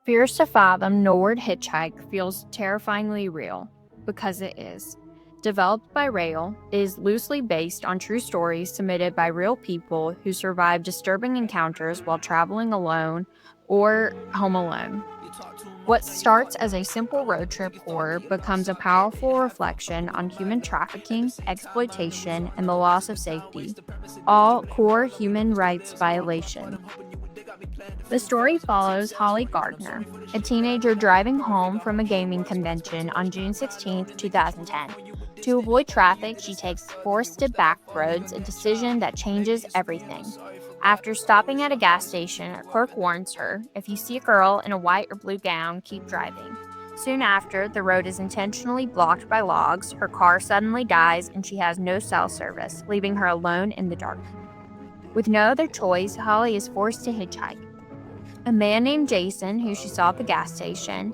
Fears to Fathom, Norwood Hitchhike feels terrifyingly real, because it is. Developed by Rail, it is loosely based on true stories submitted by real people who survived disturbing encounters while traveling alone or home alone. What starts as a simple road trip horror becomes a powerful reflection on human trafficking, exploitation, and the loss of safety, all core human rights violations. The story follows Holly Gardner, a teenager driving home from a gaming convention on June 16, 2010. To avoid traffic, she takes forested back roads, a decision that changes everything. After stopping at a gas station, a clerk warns her, "If you see a girl in a white or blue gown, keep driving." Soon after, the road is intentionally blocked by logs, her car suddenly dies, and she has no cell service, leaving her alone in the dark. With no other choice, Holly is forced to hitchhike. A man named Jason, who she saw at the gas station,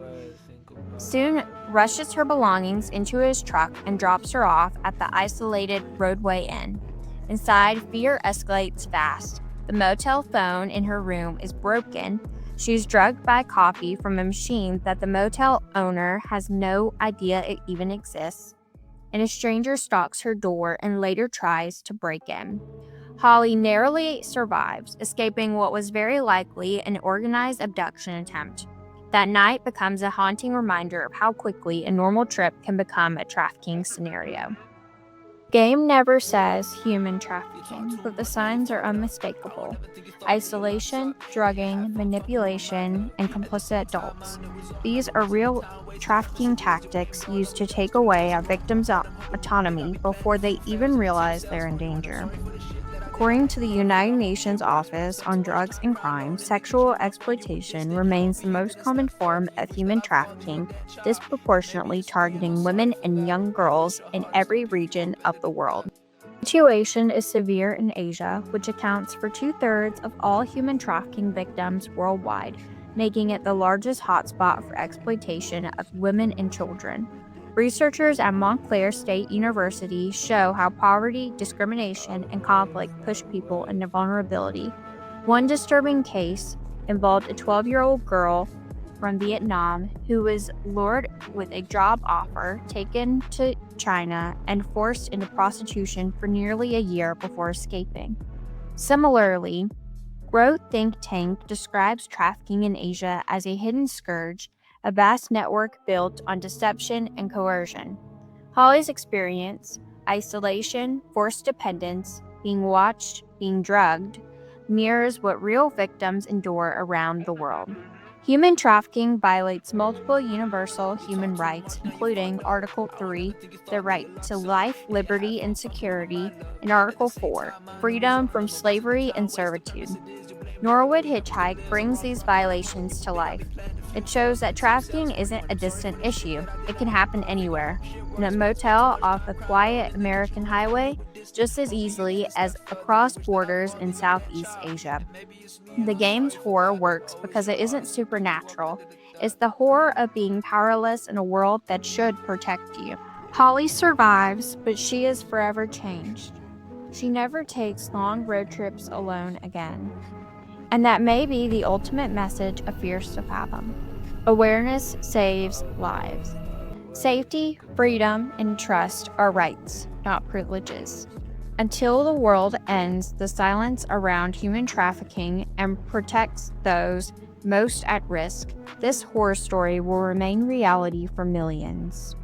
soon rushes her belongings into his truck and drops her off at the isolated roadway inn. Inside, fear escalates fast. The motel phone in her room is broken. She's drugged by coffee from a machine that the motel owner has no idea it even exists. And a stranger stalks her door and later tries to break in. Holly narrowly survives, escaping what was very likely an organized abduction attempt. That night becomes a haunting reminder of how quickly a normal trip can become a trafficking scenario. Game never says human trafficking, but the signs are unmistakable. Isolation, drugging, manipulation, and complicit adults. These are real trafficking tactics used to take away a victim's autonomy before they even realize they're in danger. According to the United Nations Office on Drugs and Crime, sexual exploitation remains the most common form of human trafficking, disproportionately targeting women and young girls in every region of the world. The situation is severe in Asia, which accounts for 2/3 of all human trafficking victims worldwide, making it the largest hotspot for exploitation of women and children. Researchers at Montclair State University show how poverty, discrimination, and conflict push people into vulnerability. One disturbing case involved a 12-year-old girl from Vietnam who was lured with a job offer, taken to China, and forced into prostitution for nearly a year before escaping. Similarly, Growth Think Tank describes trafficking in Asia as a hidden scourge, a vast network built on deception and coercion. Holly's experience, isolation, forced dependence, being watched, being drugged, mirrors what real victims endure around the world. Human trafficking violates multiple universal human rights, including Article 3, the right to life, liberty, and security, and Article 4, freedom from slavery and servitude. Norwood Hitchhike brings these violations to life. It shows that trafficking isn't a distant issue. It can happen anywhere, in a motel off a quiet American highway, just as easily as across borders in Southeast Asia. The game's horror works because it isn't supernatural. It's the horror of being powerless in a world that should protect you. Holly survives, but she is forever changed. She never takes long road trips alone again. And that may be the ultimate message of Fears to Fathom. Awareness saves lives. Safety, freedom, and trust are rights, not privileges. Until the world ends the silence around human trafficking and protects those most at risk, this horror story will remain reality for millions.